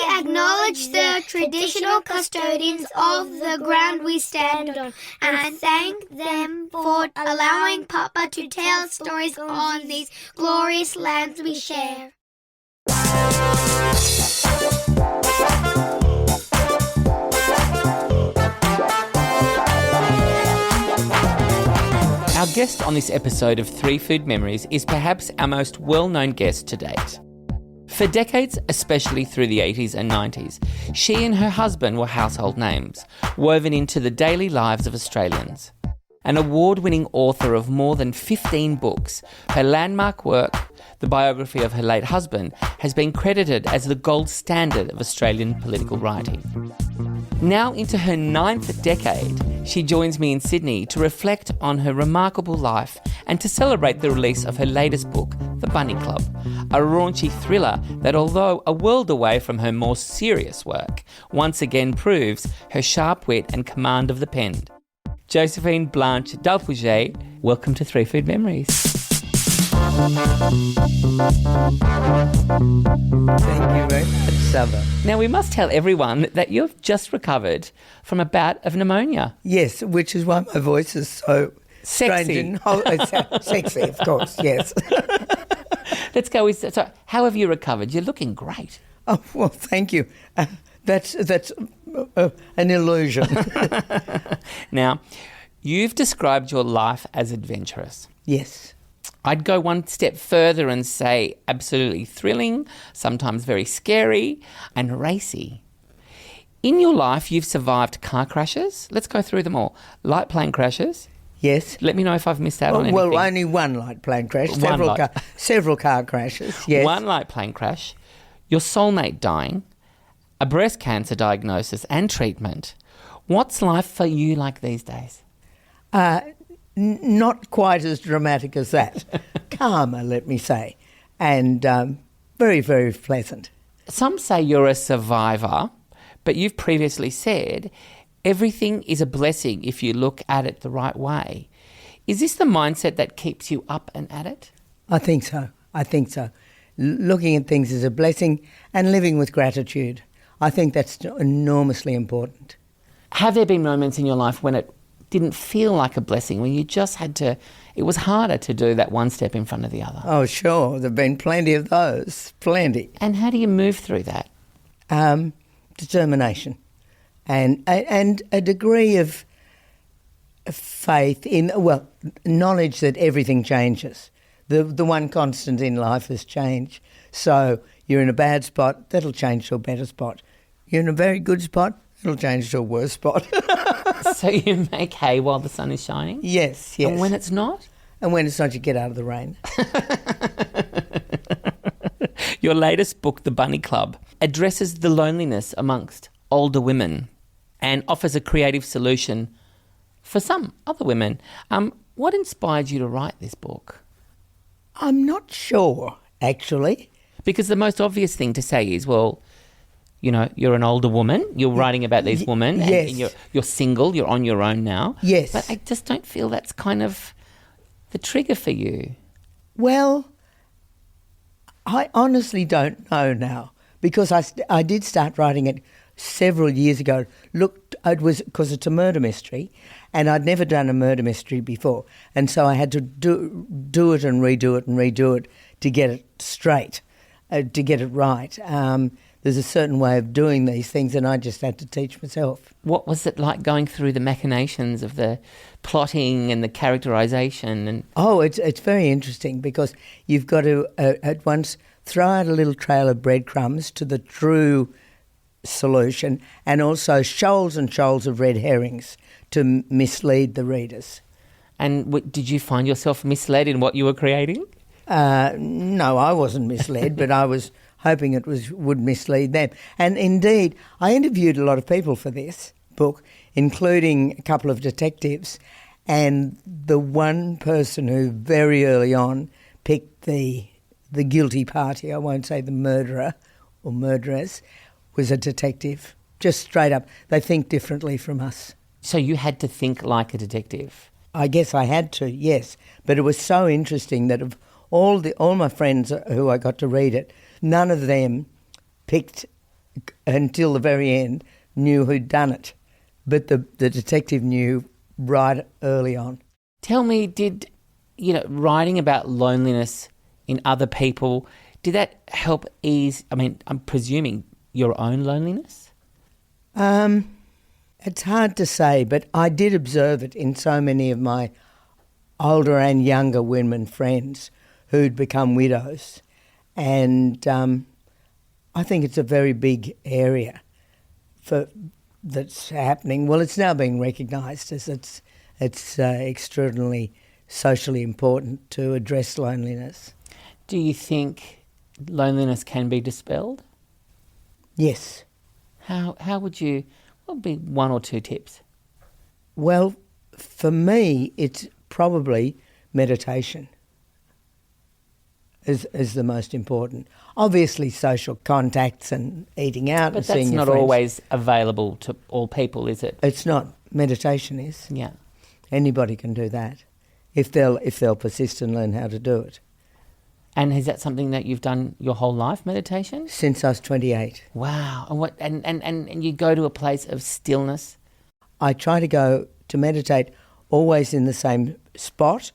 acknowledge the traditional custodians of the ground we stand on and thank them for allowing Papa to tell stories on these glorious lands we share. Our guest on this episode of 3 Food Memories is perhaps our most well-known guest to date. For decades, especially through the 80s and 90s, she and her husband were household names, woven into the daily lives of Australians. An award-winning author of more than 15 books, her landmark work, the biography of her late husband, has been credited as the gold standard of Australian political writing. Now into her 9th decade, she joins me in Sydney to reflect on her remarkable life and to celebrate the release of her latest book, The Bunny Club, a raunchy thriller that, although a world away from her more serious work, once again proves her sharp wit and command of the pen. Josephine Blanche D'Alpuget, welcome to 3 Food Memories. Thank you very much, Savva. Now, we must tell everyone that you've just recovered from a bout of pneumonia. Yes, which is why my voice is so Sexy. strange and sexy, of course, yes. Let's go with... So, how have you recovered? You're looking great. Oh, well, thank you. That's an illusion. Now, you've described your life as adventurous. Yes. I'd go one step further and say absolutely thrilling, sometimes very scary, and racy. In your life, you've survived car crashes. Let's go through them all. Light plane crashes. Yes. Let me know if I've missed out on anything. Well, only one light plane crash. Several car crashes, yes. One light plane crash. Your soulmate dying. A breast cancer diagnosis and treatment. What's life for you like these days? Not quite as dramatic as that. Calmer, let me say, and very, very pleasant. Some say you're a survivor, but you've previously said everything is a blessing if you look at it the right way. Is this the mindset that keeps you up and at it? I think so. Looking at things as a blessing and living with gratitude. I think that's enormously important. Have there been moments in your life when it didn't feel like a blessing, when you just had to, it was harder to do that one step in front of the other? Oh, sure. There have been plenty of those. Plenty. And how do you move through that? Determination and a degree of faith in, well, knowledge that everything changes. The one constant in life is change. So you're in a bad spot, that'll change to a better spot. You're in a very good spot, it'll change to a worse spot. So you make hay while the sun is shining? Yes. And when it's not? And when it's not, you get out of the rain. Your latest book, The Bunny Club, addresses the loneliness amongst older women and offers a creative solution for some other women. What inspired you to write this book? I'm not sure, actually. Because the most obvious thing to say is, well, you know, you're an older woman, you're writing about these women, yes. and you're single, you're on your own now. Yes. But I just don't feel that's kind of the trigger for you. Well, I honestly don't know now, because I did start writing it several years ago. Look, it was because it's a murder mystery, and I'd never done a murder mystery before, and so I had to do it and redo it to get it straight, to get it right. There's a certain way of doing these things, and I just had to teach myself. What was it like going through the machinations of the plotting and the characterisation? Oh, it's very interesting, because you've got to at once throw out a little trail of breadcrumbs to the true solution, and also shoals and shoals of red herrings to mislead the readers. And did you find yourself misled in what you were creating? No, I wasn't misled, but I was hoping it would mislead them. And indeed, I interviewed a lot of people for this book, including a couple of detectives, and the one person who very early on picked the guilty party, I won't say the murderer or murderers, was a detective. Just straight up. They think differently from us. So you had to think like a detective? I guess I had to, yes. But it was so interesting that of all my friends who I got to read it, none of them picked until the very end, knew who'd done it. But the detective knew right early on. Tell me, did, writing about loneliness in other people, did that help ease, I'm presuming, your own loneliness? It's hard to say, but I did observe it in so many of my older and younger women friends who'd become widows. And I think it's a very big area that's happening. Well, it's now being recognised as it's extraordinarily socially important to address loneliness. Do you think loneliness can be dispelled? Yes. How would you... What would be one or two tips? Well, for me, it's probably meditation is the most important. Obviously, social contacts and eating out and seeing your friends. But that's not always available to all people, is it? It's not. Meditation is. Yeah. Anybody can do that if they'll persist and learn how to do it. And is that something that you've done your whole life, meditation? Since I was 28. Wow. And what? And you go to a place of stillness? I try to go to meditate always in the same spot.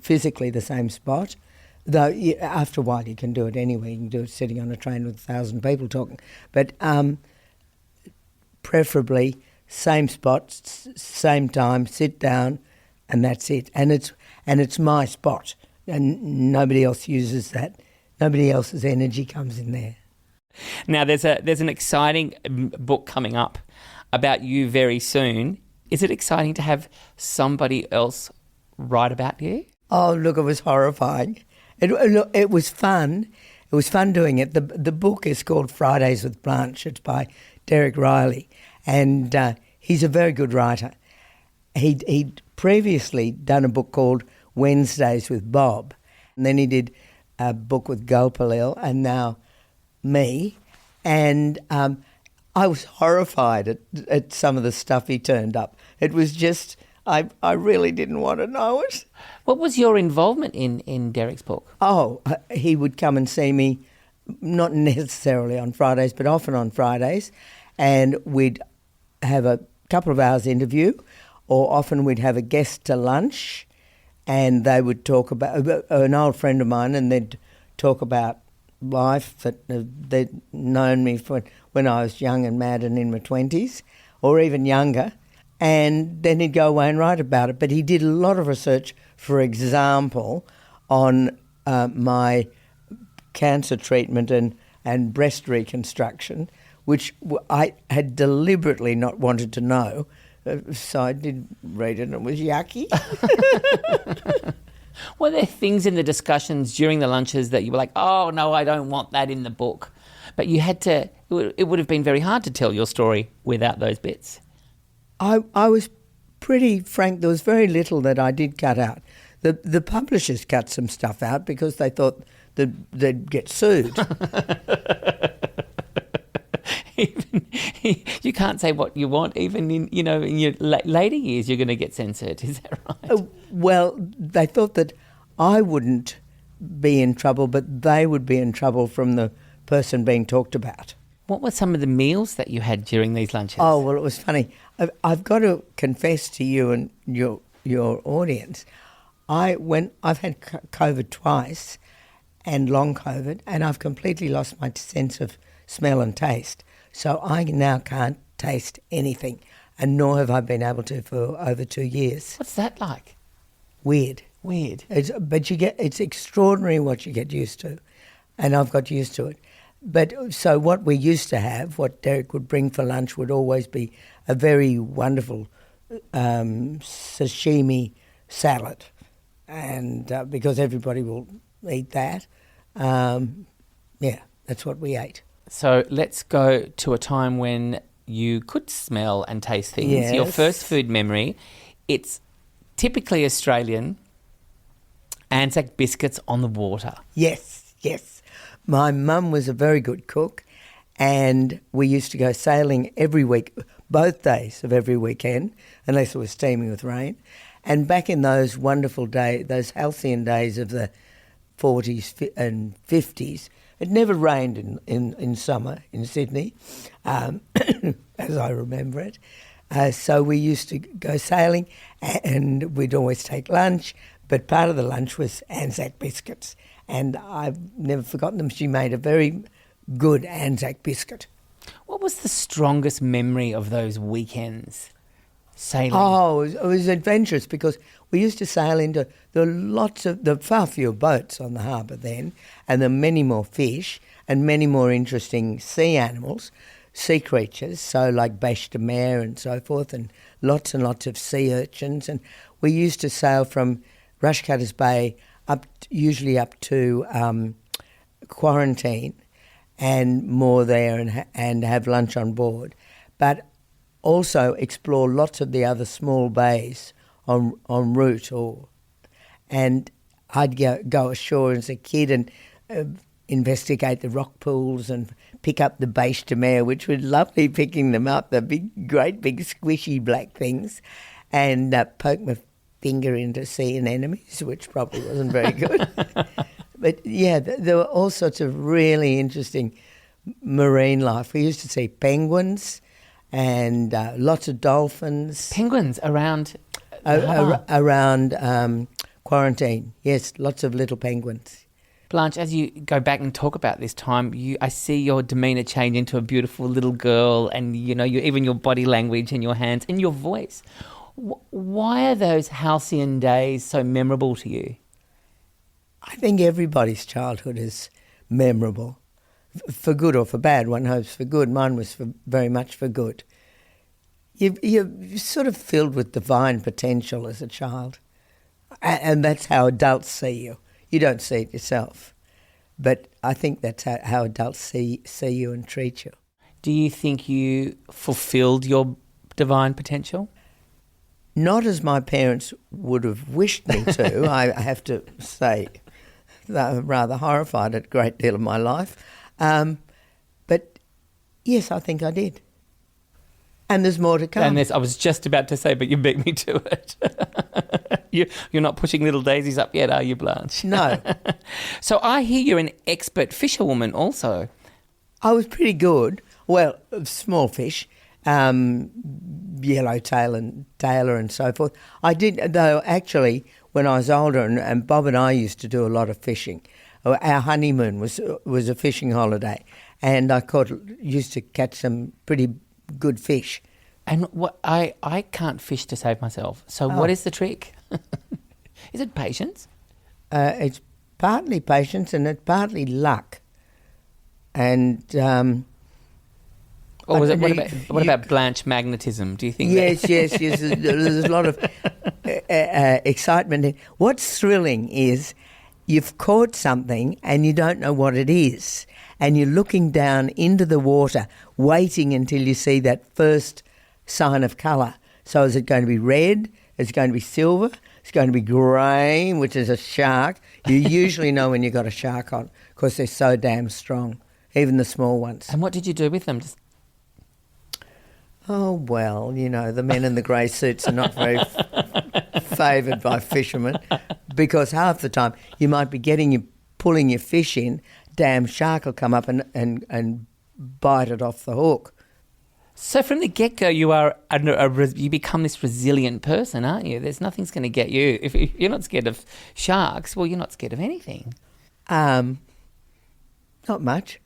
Physically the same spot. Though after a while you can do it anywhere. You can do it sitting on a train with 1,000 people talking. But preferably same spot, same time, sit down, and that's it. And it's my spot. And nobody else uses that. Nobody else's energy comes in there. Now, there's an exciting book coming up about you very soon. Is it exciting to have somebody else write about you? Oh, look, it was horrifying. It was fun. It was fun doing it. The book is called Fridays with Blanche. It's by Derek Riley, and he's a very good writer. He'd previously done a book called Wednesdays with Bob, and then he did a book with Gopalil, and now me, and I was horrified at some of the stuff he turned up. It was just, I really didn't want to know it. What was your involvement in Derek's book? Oh, he would come and see me, not necessarily on Fridays, but often on Fridays, and we'd have a couple of hours interview, or often we'd have a guest to lunch, and they would talk about an old friend of mine, and they'd talk about life that they'd known me for when I was young and mad and in my 20s, or even younger, and then he'd go away and write about it. But he did a lot of research, for example, on my cancer treatment and breast reconstruction, which I had deliberately not wanted to know. So I did read it and it was yucky. Were there things in the discussions during the lunches that you were like, oh, no, I don't want that in the book? But you had to, it would have been very hard to tell your story without those bits. I was pretty frank. There was very little that I did cut out. The publishers cut some stuff out because they thought that they'd get sued. You can't say what you want, even in your later years you're going to get censored. Is that right? Well, they thought that I wouldn't be in trouble, but they would be in trouble from the person being talked about. What were some of the meals that you had during these lunches? Oh, well, it was funny. I've got to confess to you and your audience, I've had COVID twice and long COVID, and I've completely lost my sense of smell and taste. So I now can't taste anything, and nor have I been able to for over 2 years. What's that like? Weird. It's extraordinary what you get used to, and I've got used to it. But so what we used to have, what Derek would bring for lunch, would always be a very wonderful sashimi salad, and because everybody will eat that, that's what we ate. So let's go to a time when you could smell and taste things. Yes. Your first food memory, it's typically Australian, Anzac biscuits on the water. Yes. My mum was a very good cook, and we used to go sailing every week, both days of every weekend, unless it was steaming with rain. And back in those wonderful days, those halcyon days of the 40s and 50s, It never rained in summer in Sydney, as I remember it. So we used to go sailing and we'd always take lunch, but part of the lunch was Anzac biscuits. And I've never forgotten them. She made a very good Anzac biscuit. What was the strongest memory of those weekends sailing? Oh, it was adventurous because we used to sail into far fewer boats on the harbour then, and there were many more fish and many more interesting sea animals, sea creatures, so like bêche de mer and so forth, and lots of sea urchins. And we used to sail from Rushcutters Bay usually up to Quarantine and more there and have lunch on board, but also explore lots of the other small bays en route. And I'd go ashore as a kid and investigate the rock pools and pick up the bêche de mer, which was lovely picking them up, the great big squishy black things, and poke my finger into sea anemones, which probably wasn't very good. But yeah, there were all sorts of really interesting marine life. We used to see penguins and lots of dolphins. Penguins around around Quarantine. Yes, lots of little penguins. Blanche, as you go back and talk about this time, I see your demeanour change into a beautiful little girl, and even your body language and your hands and your voice. Why are those halcyon days so memorable to you? I think everybody's childhood is memorable, for good or for bad. One hopes for good. Mine was very much for good. You're sort of filled with divine potential as a child, and that's how adults see you. You don't see it yourself, but I think that's how adults see you and treat you. Do you think you fulfilled your divine potential? Not as my parents would have wished me to. I have to say, they were rather horrified at a great deal of my life. But yes, I think I did. And there's more to come. I was just about to say, but you beat me to it. You're not pushing little daisies up yet, are you, Blanche? No. So I hear you're an expert fisherwoman also. I was pretty good. Well, small fish, yellowtail and tailor and so forth. I did, though, actually, when I was older, and Bob and I used to do a lot of fishing. Our honeymoon was a fishing holiday, and I used to catch some pretty good fish. And I can't fish to save myself. So What is the trick? Is it patience? It's partly patience and it's partly luck. And or was it? What about Blanche magnetism? Do you think? Yes. There's a lot of excitement. What's thrilling is you've caught something and you don't know what it is, and you're looking down into the water, waiting until you see that first sign of colour. So is it going to be red? Is it going to be silver? It's going to be grey, which is a shark. You usually know when you've got a shark on because they're so damn strong, even the small ones. And what did you do with them? Oh, well, the men in the grey suits are not very favoured by fishermen, because half the time you might be pulling your fish in, damn shark will come up and bite it off the hook. So from the get-go, you become this resilient person, aren't you? There's nothing's going to get you. If you're not scared of sharks, well, you're not scared of anything. Not much.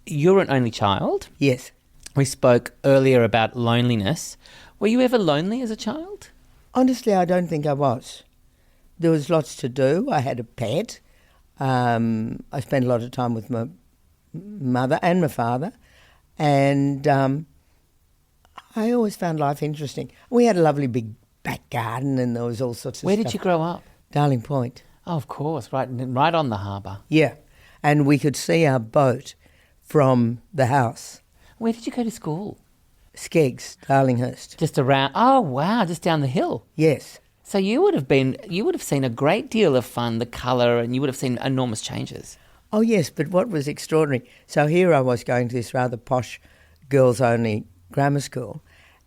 You're an only child. Yes. We spoke earlier about loneliness. Were you ever lonely as a child? Honestly, I don't think I was. There was lots to do. I had a pet. I spent a lot of time with my mother and my father. And I always found life interesting. We had a lovely big back garden and there was all sorts of Where stuff. did you grow up? Darling Point. Oh, of course, right on the harbour. Yeah. And we could see our boat from the house. Where did you go to school? Skeggs, Darlinghurst. Just around. Oh wow, just down the hill. Yes. So you would have seen a great deal of fun, the colour, and you would have seen enormous changes. Oh yes, but what was extraordinary? So here I was going to this rather posh, girls-only grammar school,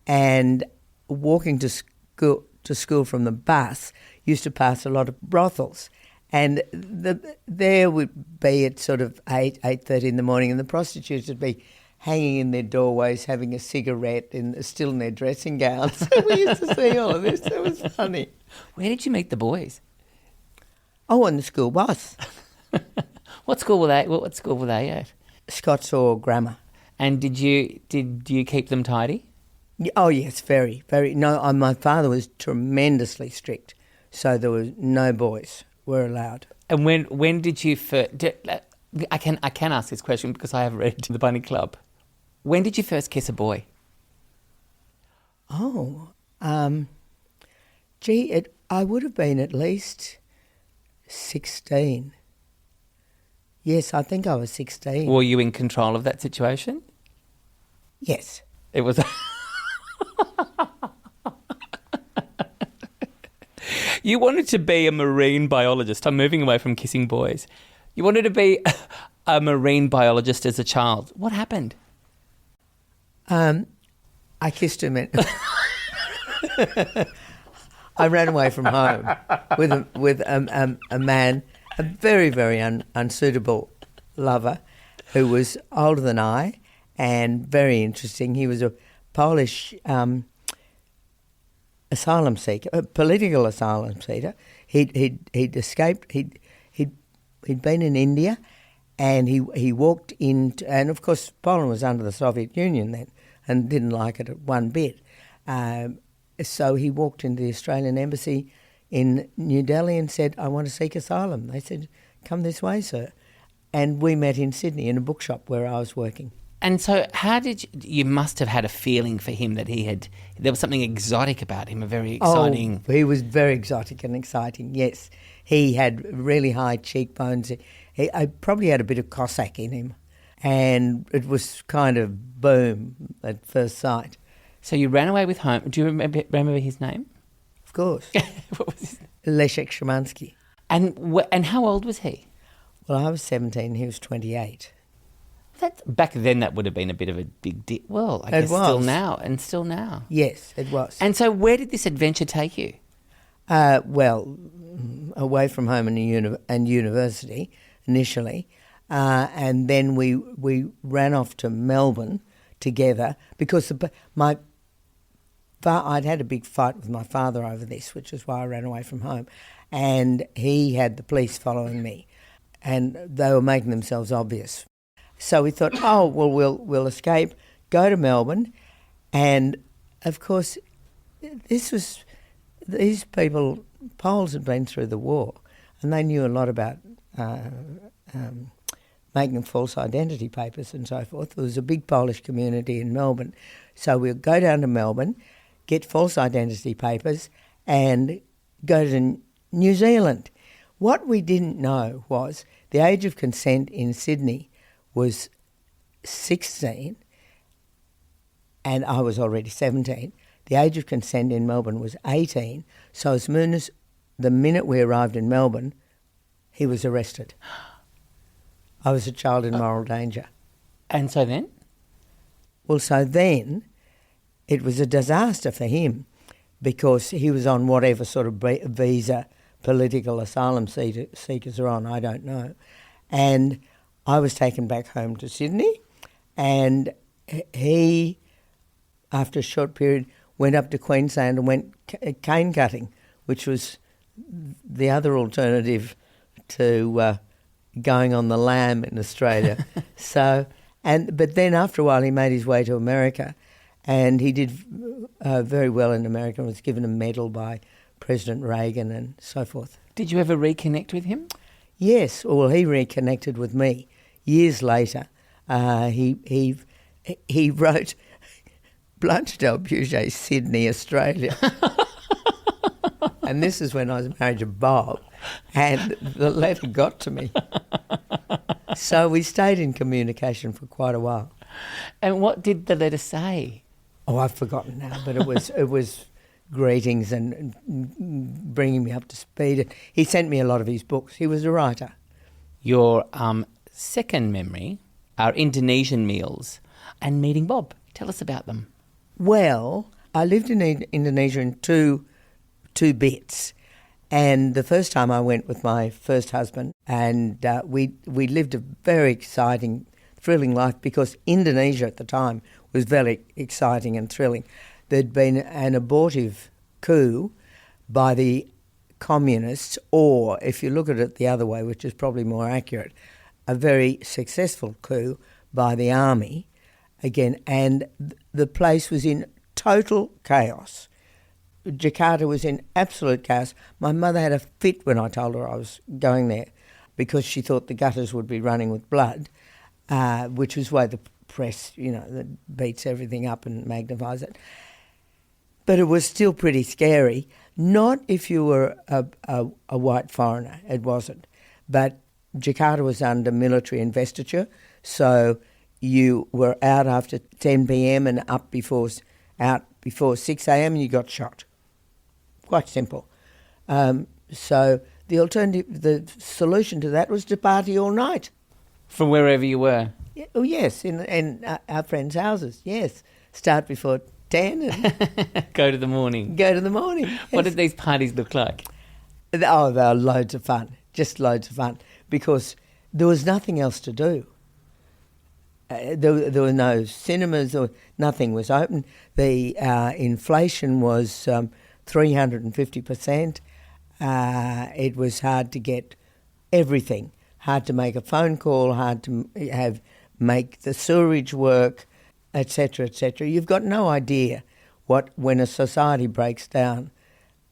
and walking to school from the bus used to pass a lot of brothels, And there would be at sort of 8:30 in the morning, and the prostitutes would be hanging in their doorways having a cigarette and still in their dressing gowns. We used to see all of this. It was funny. Where did you meet the boys? Oh, on the school bus. What school were they at? Scots or grammar. And did you keep them tidy? Oh, yes, very, very. No, my father was tremendously strict, so there was no boys were allowed. And when did you first... I can ask this question because I have read The Bunny Club. When did you first kiss a boy? Oh, I would have been at least 16. Yes, I think I was 16. Were you in control of that situation? Yes. It was... You wanted to be a marine biologist. I'm moving away from kissing boys. You wanted to be a marine biologist as a child. What happened? I kissed him. I ran away from home with a man, a very, very unsuitable lover who was older than I and very interesting. He was a Polish asylum seeker, a political asylum seeker. He'd escaped. He'd been in India, and he walked into, and of course Poland was under the Soviet Union then, and didn't like it one bit. So he walked into the Australian embassy in New Delhi and said, "I want to seek asylum." They said, "Come this way, sir." And we met in Sydney in a bookshop where I was working. And so how did you must have had a feeling for him that there was something exotic about him, a very exciting... Oh, he was very exotic and exciting, yes. He had really high cheekbones. I probably had a bit of Cossack in him, and it was kind of boom at first sight. So you ran away with home. Do you remember his name? Of course. What was his name? Leszek Szymanski. And how old was he? Well, I was 17, he was 28. Back then that would have been a bit of a big deal. Well, I guess still now. Yes, it was. And so where did this adventure take you? Well, away from home and university initially, and then we ran off to Melbourne together because I'd had a big fight with my father over this, which is why I ran away from home, and he had the police following me, and they were making themselves obvious. So we thought, we'll escape, go to Melbourne, and of course, these people, Poles had been through the war, and they knew a lot about making false identity papers and so forth. There was a big Polish community in Melbourne, so we'll go down to Melbourne, get false identity papers, and go to New Zealand. What we didn't know was the age of consent in Sydney was 16, and I was already 17. The age of consent in Melbourne was 18, so as soon as the minute we arrived in Melbourne, he was arrested. I was a child in moral danger. And so then? Well, so then it was a disaster for him because he was on whatever sort of visa political asylum seekers are on, I don't know. And I was taken back home to Sydney, and he, after a short period, went up to Queensland and went cane cutting, which was the other alternative to going on the lam in Australia. But then after a while he made his way to America, and he did very well in America and was given a medal by President Reagan and so forth. Did you ever reconnect with him? Yes, well, he reconnected with me years later. He wrote Blanche D'Alpuget, Sydney, Australia. And this is when I was married to Bob, and the letter got to me. So we stayed in communication for quite a while. And what did the letter say? Oh, I've forgotten now, but it was greetings and bringing me up to speed. He sent me a lot of his books. He was a writer. Your second memory are Indonesian meals and meeting Bob. Tell us about them. Well, I lived in Indonesia in two bits, And the first time I went with my first husband, and we lived a very exciting, thrilling life, because Indonesia at the time was very exciting and thrilling. There'd been an abortive coup by the communists, or if you look at it the other way, which is probably more accurate, a very successful coup by the army again, and the place was in total chaos. Jakarta was in absolute chaos. My mother had a fit when I told her I was going there, because she thought the gutters would be running with blood, which is why the press, that beats everything up and magnifies it. But it was still pretty scary. Not if you were a white foreigner, it wasn't. But Jakarta was under military investiture, so you were out after 10 p.m. and out before 6 a.m. and you got shot. Quite simple. So the solution to that was to party all night. From wherever you were? Oh, yes, in our friends' houses, yes. Start before 10 and Go to the morning. Yes. What did these parties look like? Oh, they were loads of fun, just loads of fun, because there was nothing else to do. There were no cinemas, or nothing was open. The inflation was 350%. It was hard to get everything, hard to make a phone call, hard to make the sewerage work, etc., etc. You've got no idea when a society breaks down,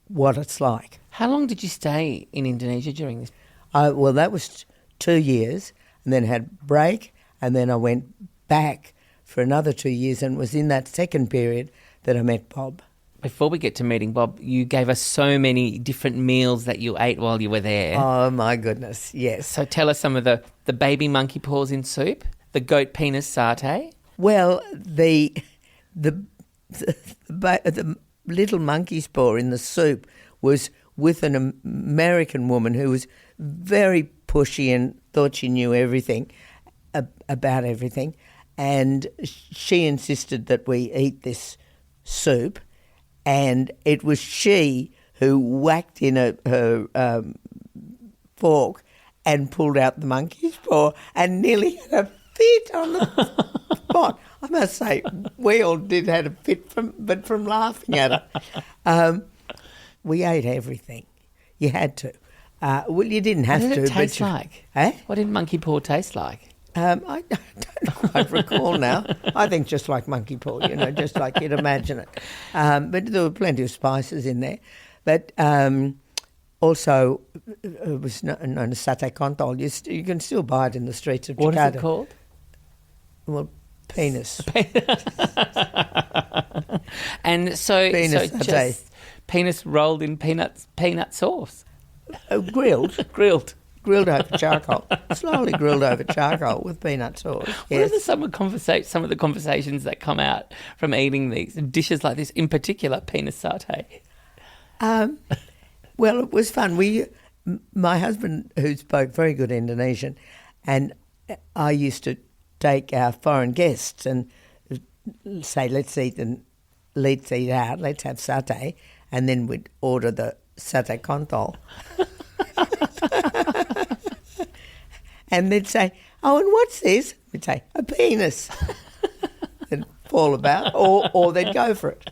what it's like. How long did you stay in Indonesia during this? Well, that was 2 years, and then had a break, and then I went back for another 2 years, and it was in that second period that I met Bob. Before we get to meeting Bob, you gave us so many different meals that you ate while you were there. Oh, my goodness, yes. So tell us some of the baby monkey paws in soup, the goat penis satay. Well, the little monkey's paw in the soup was with an American woman who was very pushy and thought she knew everything about everything, and she insisted that we eat this soup, and it was she who whacked in her fork and pulled out the monkey's paw and nearly had a fit on the spot. I must say, we all did have a fit from laughing at her. We ate everything. You had to. Well, you didn't have to. What did it taste like? Eh? What did monkey paw taste like? I don't quite recall now. I think just like monkey paw, just like you'd imagine it. But there were plenty of spices in there. But also, it was known as satay kontol. You can still buy it in the streets of Jakarta. What is it called? Well, penis. And so Penis satay. Just penis rolled in peanut sauce. Grilled. Grilled over charcoal. Slowly grilled over charcoal with peanut sauce. Yes. What are some of the conversations that come out from eating these dishes like this, in particular penis satay? Well, it was fun. My husband, who spoke very good Indonesian, and I used to take our foreign guests and say, let's eat out, let's have satay, and then we'd order the satay kontol. And they'd say, oh, and what's this? We'd say, a penis. They'd fall about, or they'd go for it.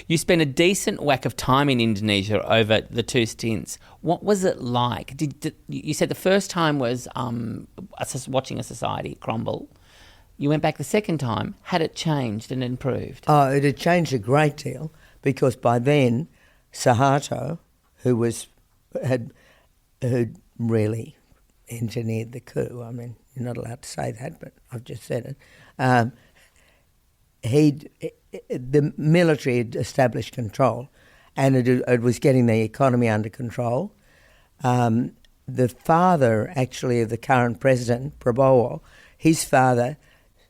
You spent a decent whack of time in Indonesia over the 2 stints. What was it like? You said the first time was watching a society crumble. You went back the second time. Had it changed and improved? Oh, it had changed a great deal, because by then Suharto, who had really engineered the coup. I mean, you're not allowed to say that, but I've just said it. The military had established control, and it was getting the economy under control. The father, actually, of the current president, Prabowo, his father,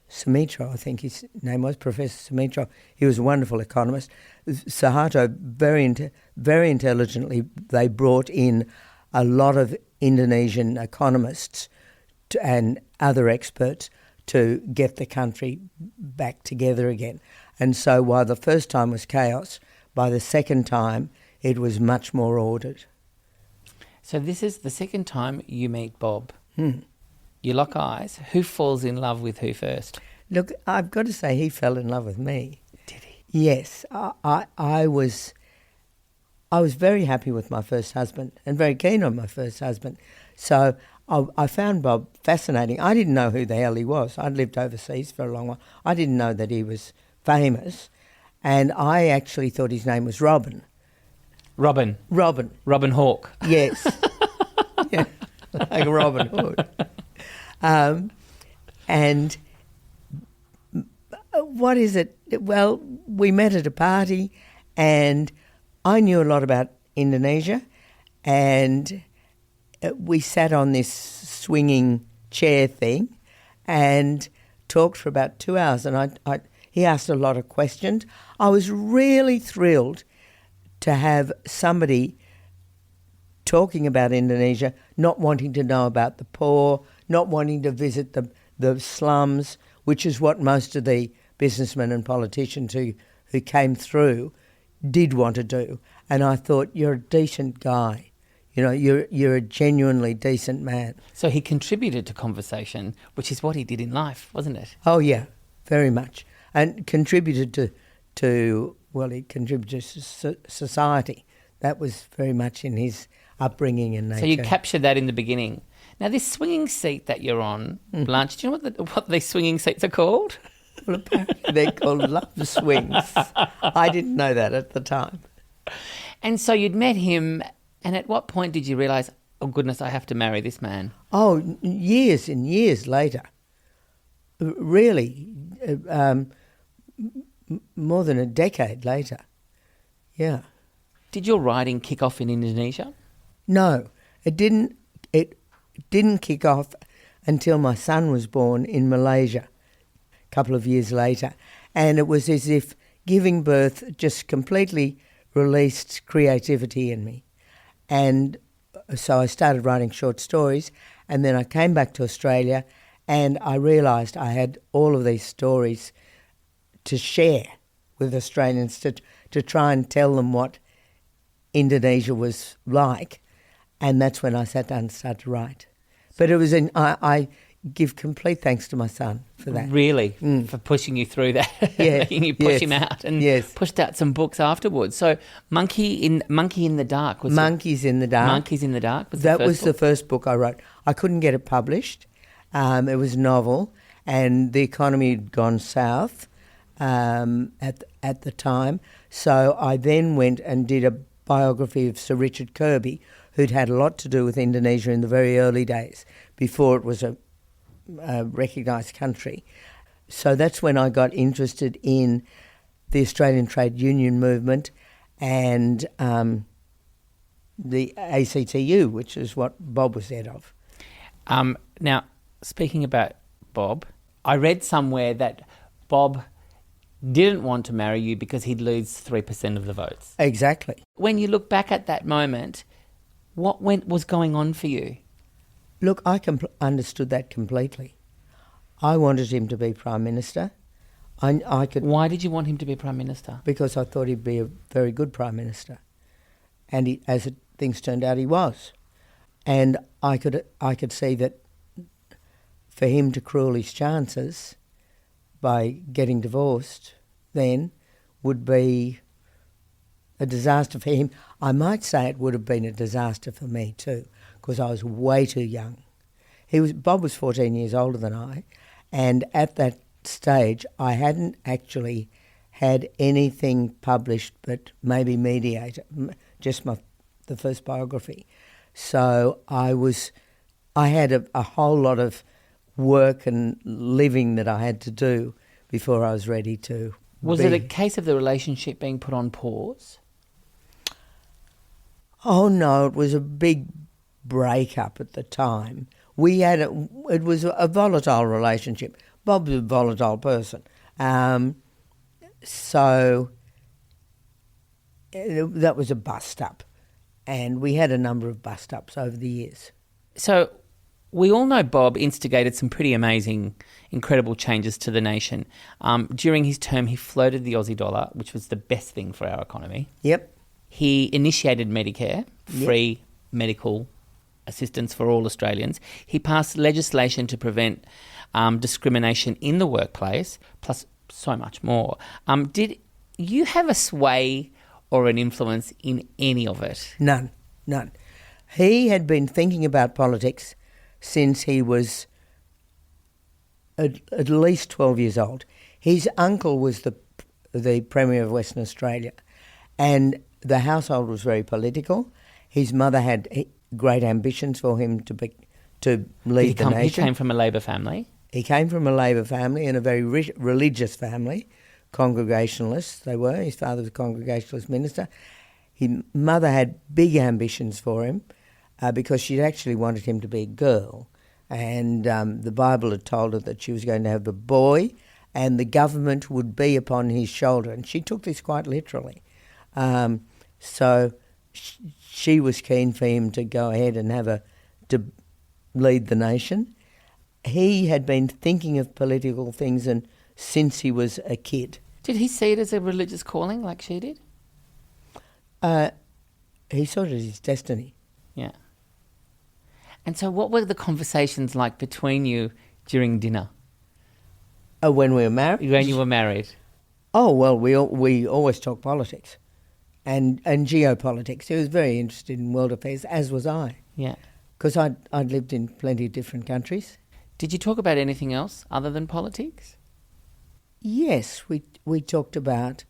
Sumitro, I think his name was, Professor Sumitro, he was a wonderful economist. Suharto, very intelligently, they brought in a lot of Indonesian economists and other experts to get the country back together again. And so while the first time was chaos, by the second time it was much more ordered. So this is the second time you meet Bob. You lock eyes. Who falls in love with who first? Look, I've got to say he fell in love with me. Did he? Yes, I was very happy with my first husband and very keen on my first husband. So I found Bob fascinating. I didn't know who the hell he was. I'd lived overseas for a long while. I didn't know that he was famous, and I actually thought his name was Robin. Robin. Robin Hawke. Yes. Yeah, like Robin Hood. And what is it? Well, we met at a party, and I knew a lot about Indonesia, and we sat on this swinging chair thing and talked for about 2 hours, and he asked a lot of questions. I was really thrilled to have somebody talking about Indonesia, not wanting to know about the poor, not wanting to visit the slums, which is what most of the businessmen and politicians who came through did want to do. And I thought, you're a decent guy. You know, you're a genuinely decent man. So he contributed to conversation, which is what he did in life, wasn't it? Oh, yeah, very much. And contributed to he contributed to society. That was very much in his upbringing and nature. So you captured that in the beginning. Now, this swinging seat that you're on, Blanche, do you know what these swinging seats are called? Well, apparently they're called love swings. I didn't know that at the time. And so you'd met him, and at what point did you realise, oh, goodness, I have to marry this man? Oh, years and years later. Really, more than a decade later. Yeah. Did your writing kick off in Indonesia? No, it didn't. It didn't kick off until my son was born in Malaysia a couple of years later. And it was as if giving birth just completely released creativity in me. And so I started writing short stories, and then I came back to Australia, and I realised I had all of these stories to share with Australians, to try and tell them what Indonesia was like. And that's when I sat down and started to write. But it was I give complete thanks to my son for that. Really? For pushing you through that? Yeah. Making you push him out and pushed out some books afterwards. So Monkey in the Dark was Monkeys in the Dark. Monkeys in the Dark was that was the first book I wrote. I couldn't get it published. It was a novel, and the economy had gone south at the time. So I then went and did a biography of Sir Richard Kirby, who'd had a lot to do with Indonesia in the very early days, before it was a recognised country. So that's when I got interested in the Australian Trade Union movement and the ACTU, which is what Bob was head of. Now, speaking about Bob, I read somewhere that Bob didn't want to marry you because he'd lose 3% of the votes. Exactly. When you look back at that moment, what was going on for you? Look, I understood that completely. I wanted him to be Prime Minister. I could. Why did you want him to be Prime Minister? Because I thought he'd be a very good Prime Minister. And things turned out, he was. And I could see that for him to cruel his chances by getting divorced then would be a disaster for him. I might say it would have been a disaster for me too, because I was way too young. Bob was 14 years older than I, and at that stage I hadn't actually had anything published but maybe Mediator, just the first biography. So I had a whole lot of work and living that I had to do before I was ready to. Was it a case of the relationship being put on pause? Oh no, it was a big breakup at the time. It was a volatile relationship. Bob's a volatile person. So that was a bust-up. And we had a number of bust-ups over the years. So we all know Bob instigated some pretty amazing, incredible changes to the nation. During his term, he floated the Aussie dollar, which was the best thing for our economy. Yep. he initiated Medicare, free medical assistance for all Australians. He passed legislation to prevent discrimination in the workplace, plus so much more. Did you have a sway or an influence in any of it? None. He had been thinking about politics since he was at least 12 years old. His uncle was the Premier of Western Australia, and the household was very political. His mother had great ambitions for him to lead the nation. He came from a Labor family? He came from a Labor family and a very religious family, Congregationalists they were. His father was a Congregationalist minister. His mother had big ambitions for him because she actually wanted him to be a girl. And the Bible had told her that she was going to have a boy and the government would be upon his shoulder. And she took this quite literally. So she was keen for him to go ahead and to lead the nation. He had been thinking of political things since he was a kid. Did he see it as a religious calling like she did? He saw it as his destiny. Yeah. And so what were the conversations like between you during dinner? When we were married? When you were married? Oh, well, we always talk politics and geopolitics. He was very interested in world affairs, as was I. Yeah. Because I'd lived in plenty of different countries. Did you talk about anything else other than politics? Yes, we talked about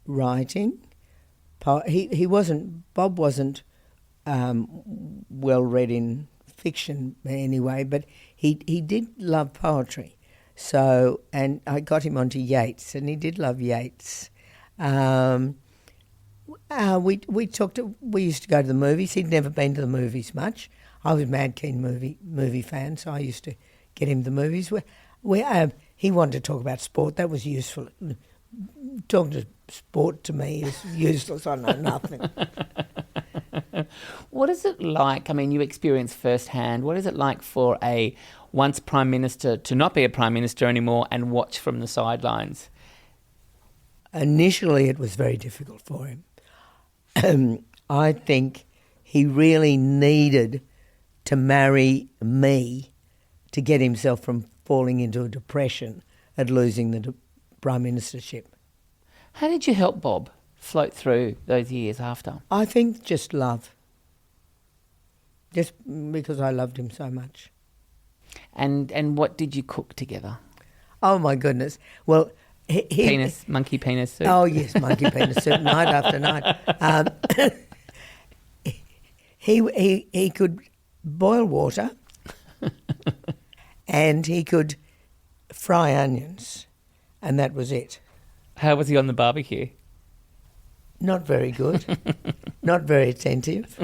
writing. Bob wasn't well read in fiction anyway, but he did love poetry. So, and I got him onto Yeats, and he did love Yeats. We used to go to the movies. He'd never been to the movies much. I was a mad keen movie fan, so I used to get him to the movies. He wanted to talk about sport. That was useful. Talking to sport to me is useless. I know nothing. What is it like? I mean, you experience firsthand. What is it like for a once Prime Minister to not be a Prime Minister anymore and watch from the sidelines? Initially, it was very difficult for him. I think he really needed to marry me to get himself from falling into a depression at losing the Prime Ministership. How did you help Bob float through those years after? I think just love. Just because I loved him so much. And what did you cook together? Oh, my goodness. Well, monkey penis soup? Oh, yes, monkey penis soup, night after night. He could boil water and he could fry onions, and that was it. How was he on the barbecue? Not very good. Not very attentive.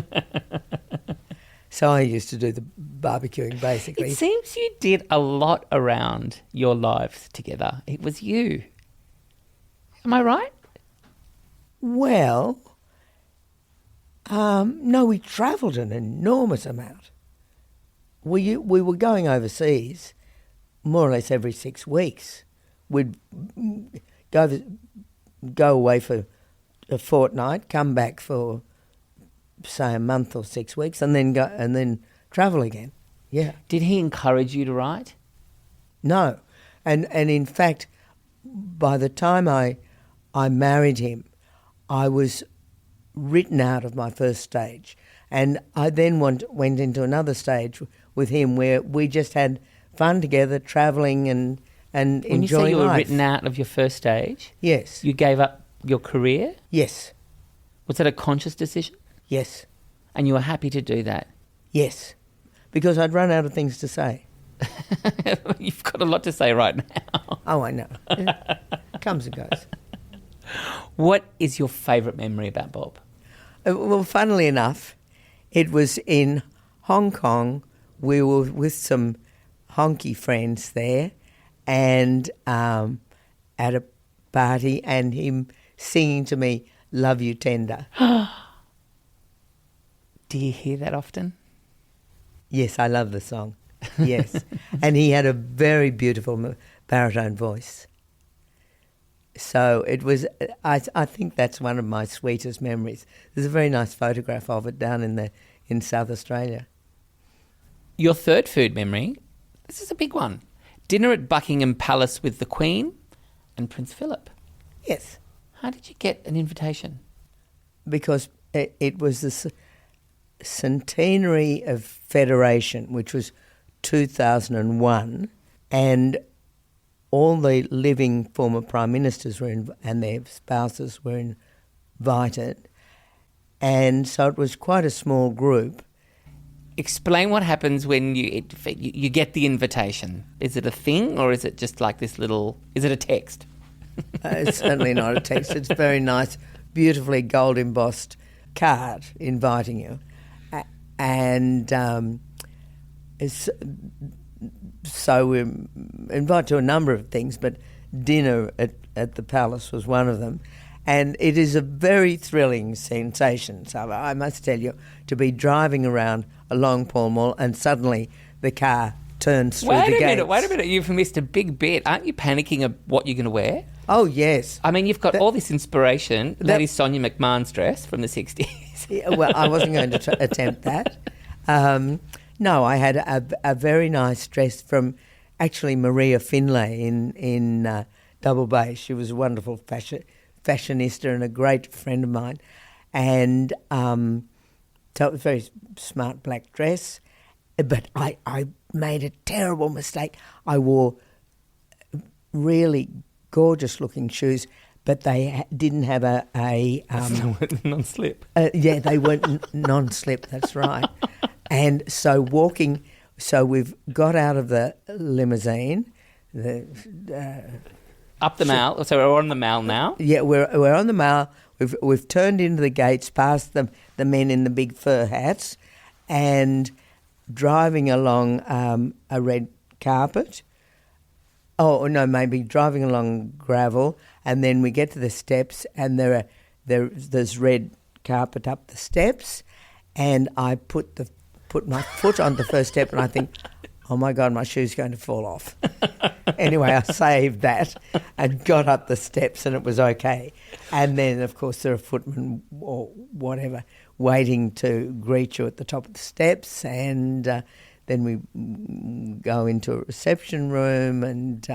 So I used to do the barbecuing, basically. It seems you did a lot around your lives together. It was you. Am I right? Well, no, we travelled an enormous amount. We were going overseas more or less every 6 weeks. We'd go away for a fortnight, come back for, say, a month or 6 weeks, and then travel again. Yeah. Did he encourage you to write? No, and in fact, by the time I married him, I was written out of my first stage, and I then went into another stage with him where we just had fun together, travelling and enjoying life. When you say you were written out of your first stage, yes, you gave up your career? Yes. Was that a conscious decision? Yes. And you were happy to do that? Yes, because I'd run out of things to say. You've got a lot to say right now. Oh, I know. Yeah. Comes and goes. What is your favourite memory about Bob? Well, funnily enough, it was in Hong Kong. We were with some honky friends there and at a party, and him singing to me, "Love You Tender." Do you hear that often? Yes, I love the song. Yes. And he had a very beautiful baritone voice. So it was. I think that's one of my sweetest memories. There's a very nice photograph of it down in South Australia. Your third food memory, this is a big one. Dinner at Buckingham Palace with the Queen and Prince Philip. Yes. How did you get an invitation? Because it was the centenary of Federation, which was 2001, and all the living former prime ministers and their spouses were invited, and so it was quite a small group. Explain what happens when you get the invitation. Is it a thing or is it just like this little... Is it a text? It's certainly not a text. It's a very nice, beautifully gold-embossed card inviting you. And so we're invited to a number of things, but dinner at the palace was one of them. And it is a very thrilling sensation, Savva, I must tell you, to be driving around along Pall Mall and suddenly the car turns through the gates. Wait a minute, you've missed a big bit. Aren't you panicking of what you're going to wear? Oh, yes. I mean, you've got all this inspiration. That is Sonia McMahon's dress from the 60s. Yeah, well, I wasn't going to attempt that. No, I had a very nice dress from actually Maria Finlay in Double Bay. She was a wonderful fashionista and a great friend of mine. And so it was a very smart black dress. But I made a terrible mistake. I wore really gorgeous-looking shoes, but they didn't have a non-slip. Yeah, they weren't non-slip, that's right. And so we've got out of the limousine. Up the Mall. So we're on the Mall now? Yeah, we're on the Mall. We've turned into the gates past the men in the big fur hats and driving along a red carpet. Oh, no, maybe driving along gravel, and then we get to the steps and there's red carpet up the steps, and I put my foot on the first step and I think, oh my God, my shoe's going to fall off. Anyway, I saved that and got up the steps and it was okay. And then, of course, there are footmen or whatever waiting to greet you at the top of the steps, and then we go into a reception room and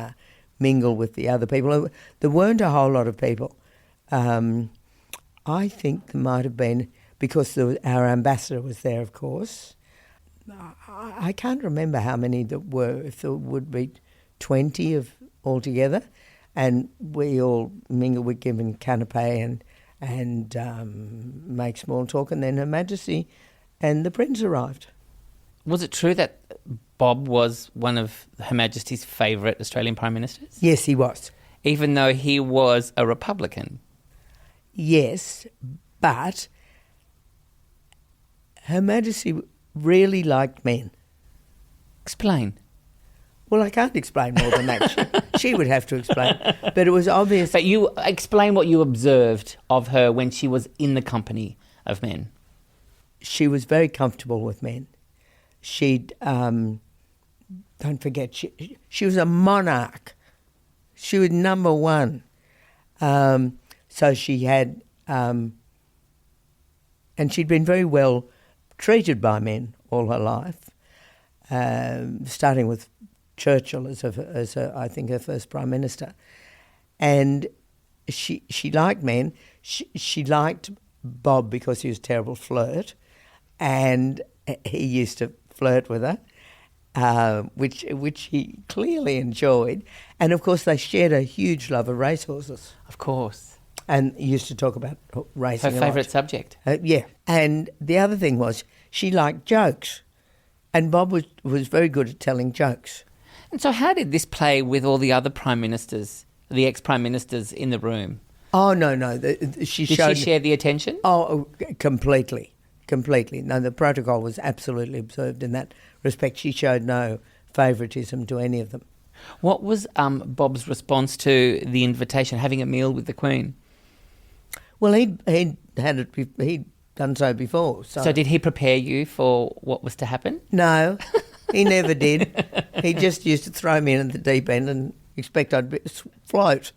mingle with the other people. There weren't a whole lot of people. I think there might have been, because our ambassador was there, of course. I can't remember how many there were, if there would be 20 of altogether. And we all mingle, we give them canapé and make small talk, and then Her Majesty and the Prince arrived. Was it true that Bob was one of Her Majesty's favourite Australian Prime Ministers? Yes, he was. Even though he was a Republican? Yes, but Her Majesty really liked men. Explain. Well, I can't explain more than that. She would have to explain. But it was obvious. But you explain what you observed of her when she was in the company of men. She was very comfortable with men. She'd, don't forget, she was a monarch. She was number one. So she had, and she'd been very well treated by men all her life, starting with Churchill as I think her first prime minister, and she liked men. She liked Bob because he was a terrible flirt, and he used to flirt with her, which he clearly enjoyed. And of course, they shared a huge love of racehorses. Of course. And used to talk about racing. Her favourite subject. Yeah. And the other thing was she liked jokes. And Bob was very good at telling jokes. And so how did this play with all the other prime ministers, the ex-prime ministers in the room? Oh, no. Did she share the attention? Oh, completely. No, the protocol was absolutely observed in that respect. She showed no favouritism to any of them. What was Bob's response to the invitation, having a meal with the Queen? Well, he'd done so before. So did he prepare you for what was to happen? No, he never did. He just used to throw me in at the deep end and expect I'd float.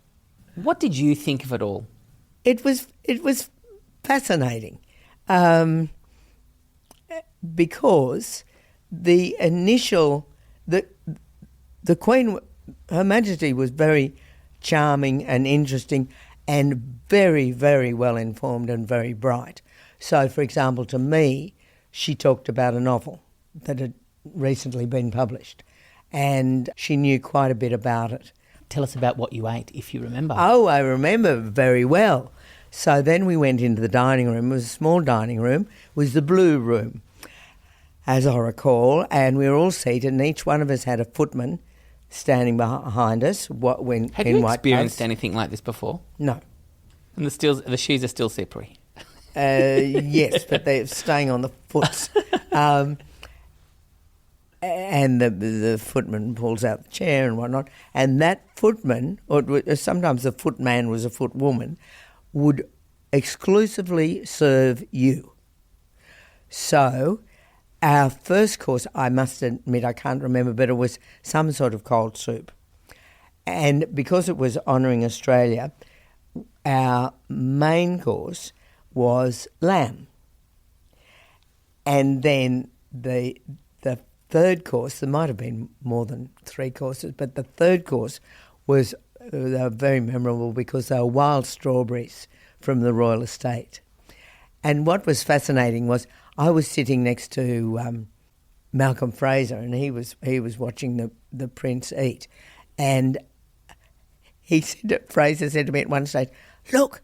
What did you think of it all? It was fascinating, because the Queen, Her Majesty, was very charming and interesting and very, very well informed and very bright. So, for example, to me, she talked about a novel that had recently been published, and she knew quite a bit about it. Tell us about what you ate, if you remember. Oh, I remember very well. So then we went into the dining room. It was a small dining room. It was the blue room, as I recall, and we were all seated, and each one of us had a footman standing behind us. Have you experienced anything like this before? No. And the shoes are still slippery. Yes, but they're staying on the foot. And the footman pulls out the chair and whatnot. And that footman, or sometimes the footman was a footwoman, would exclusively serve you. So our first course, I must admit, I can't remember, but it was some sort of cold soup. And because it was honouring Australia, our main course was lamb. And then the third course, there might have been more than 3 courses, but the third course was they were very memorable because they were wild strawberries from the royal estate. And what was fascinating was I was sitting next to Malcolm Fraser, and he was watching the Prince eat, and Fraser said to me at one stage, "Look,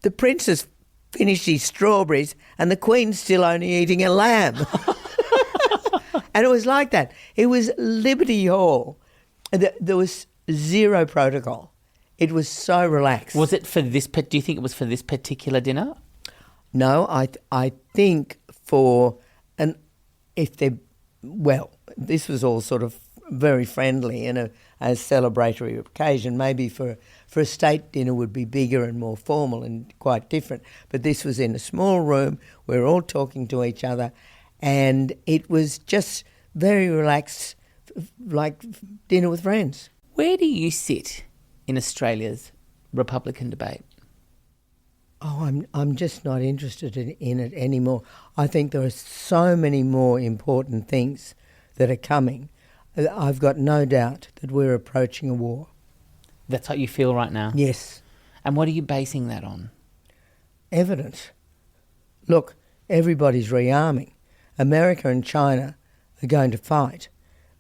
the Prince has finished his strawberries and the Queen's still only eating a lamb." And it was like that. It was Liberty Hall. There was zero protocol. It was so relaxed. Was it for this? Do you think it was for this particular dinner? No, I think this was all sort of very friendly and a celebratory occasion. Maybe for a state dinner would be bigger and more formal and quite different. But this was in a small room. We were all talking to each other, and it was just very relaxed, like dinner with friends. Where do you sit in Australia's Republican debate? Oh, I'm just not interested in it anymore. I think there are so many more important things that are coming. I've got no doubt that we're approaching a war. That's how you feel right now? Yes. And what are you basing that on? Evidence. Look, everybody's rearming. America and China are going to fight,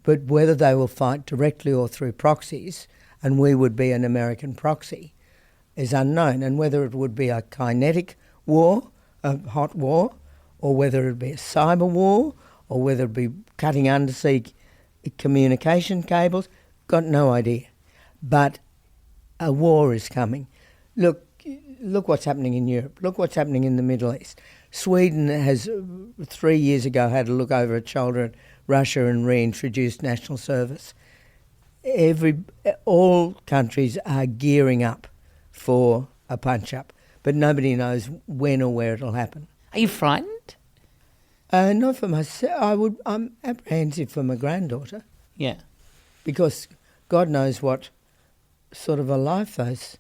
but whether they will fight directly or through proxies, and we would be an American proxy, is unknown, and whether it would be a kinetic war, a hot war, or whether it would be a cyber war, or whether it would be cutting undersea communication cables, got no idea. But a war is coming. Look what's happening in Europe. Look what's happening in the Middle East. Sweden has 3 years ago had a look over its shoulder at Russia and reintroduced national service. All countries are gearing up for a punch-up, but nobody knows when or where it'll happen. Are you frightened? Not for myself. I'm apprehensive for my granddaughter. Yeah. Because God knows what sort of a life those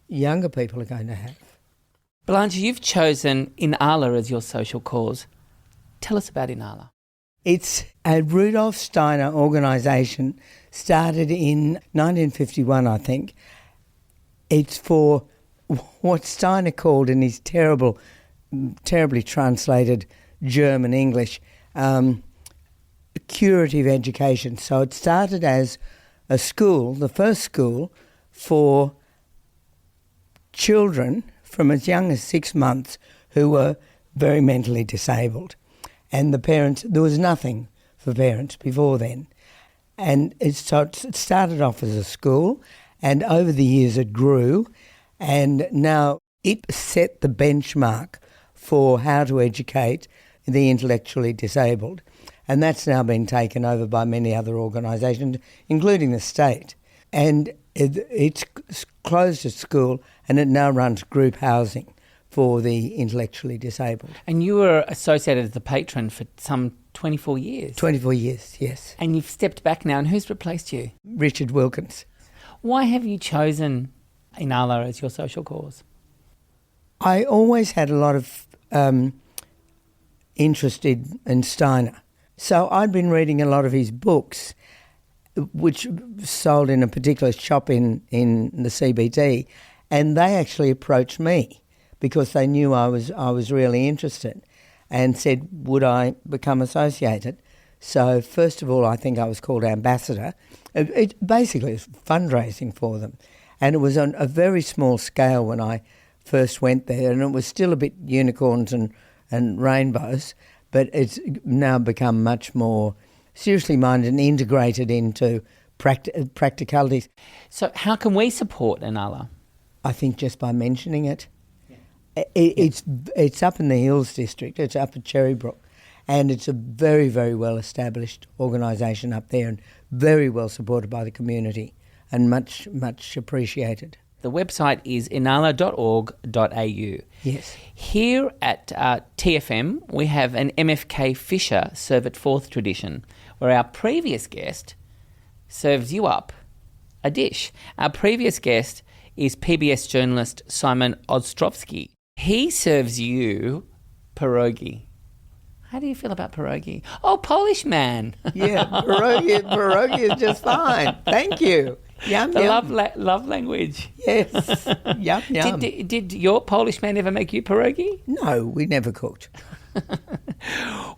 younger people are going to have. Blanche, you've chosen Inala as your social cause. Tell us about Inala. It's a Rudolf Steiner organisation started in 1951, I think. It's for what Steiner called in his terribly translated German English, curative education. So it started as a school, the first school, for children from as young as 6 months who were very mentally disabled. And the parents, there was nothing for parents before then. And it started off as a school, and over the years it grew, and now it set the benchmark for how to educate the intellectually disabled. And that's now been taken over by many other organisations, including the state. And it's closed its school, and it now runs group housing for the intellectually disabled. And you were associated as the patron for some 24 years. 24 years, yes. And you've stepped back now, and who's replaced you? Richard Wilkins. Why have you chosen Inala as your social cause? I always had a lot of interest in Steiner. So I'd been reading a lot of his books, which sold in a particular shop in the CBD, and they actually approached me because they knew I was really interested and said, would I become associated? So first of all, I think I was called ambassador. It basically is fundraising for them. And it was on a very small scale when I first went there, and it was still a bit unicorns and rainbows, but it's now become much more seriously minded and integrated into practicalities. So how can we support Inala? I think just by mentioning it. It's up in the Hills district, it's up at Cherrybrook, and it's a very, very well-established organisation up there and very well supported by the community and much, much appreciated. The website is inala.org.au. Yes. Here at TFM, we have an MFK Fisher Serve at Fourth tradition, where our previous guest serves you up a dish. Our previous guest is PBS journalist Simon Ostrovsky. He serves you pierogi. How do you feel about pierogi? Oh, Polish man. Yeah, pierogi is just fine. Thank you. Yum, The yum. love language. Yes. Yum, yum. Did your Polish man ever make you pierogi? No, we never cooked.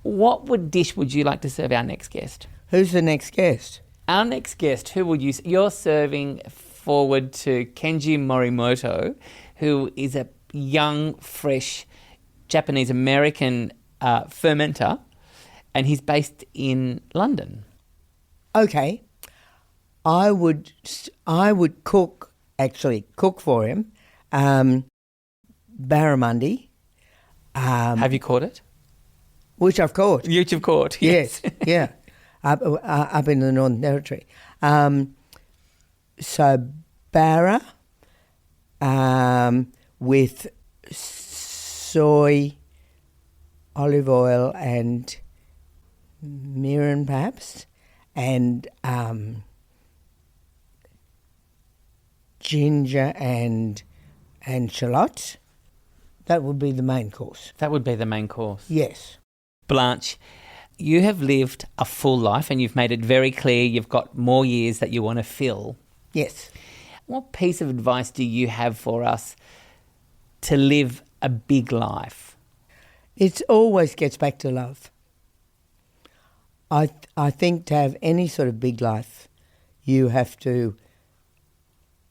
What dish would you like to serve our next guest? Who's the next guest? Our next guest, who will you... You're serving forward to Kenji Morimoto, who is a young, fresh Japanese-American fermenter, and he's based in London. Okay. I would cook for him barramundi. Have you caught it? Which I've caught. Which you've caught, Yes, yeah. Up in the Northern Territory. So barra with soy, olive oil and mirin perhaps, and ginger and shallot. That would be the main course. That would be the main course. Yes. Blanche, you have lived a full life and you've made it very clear you've got more years that you want to fill. Yes. What piece of advice do you have for us to live a big life? It always gets back to love. I think to have any sort of big life, you have to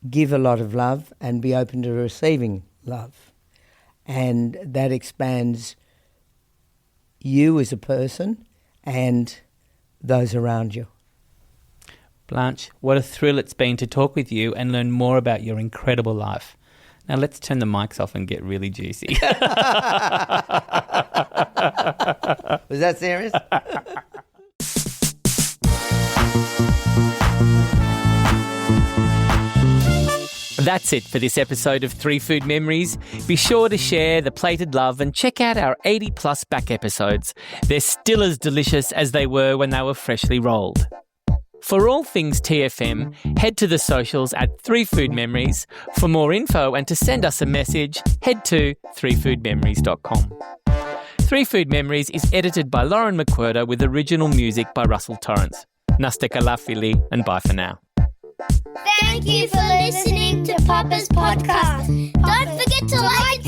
give a lot of love and be open to receiving love. And that expands you as a person and those around you. Blanche, what a thrill it's been to talk with you and learn more about your incredible life. Now let's turn the mics off and get really juicy. Was that serious? That's it for this episode of 3 Food Memories. Be sure to share the plated love and check out our 80-plus back episodes. They're still as delicious as they were when they were freshly rolled. For all things TFM, head to the socials at 3 Food Memories. For more info and to send us a message, head to 3foodmemories.com. 3 Food Memories is edited by Lauren McWhirter with original music by Russell Torrance. Nasta kalafili and bye for now. Thank you for listening to Papa's podcast. Don't forget to like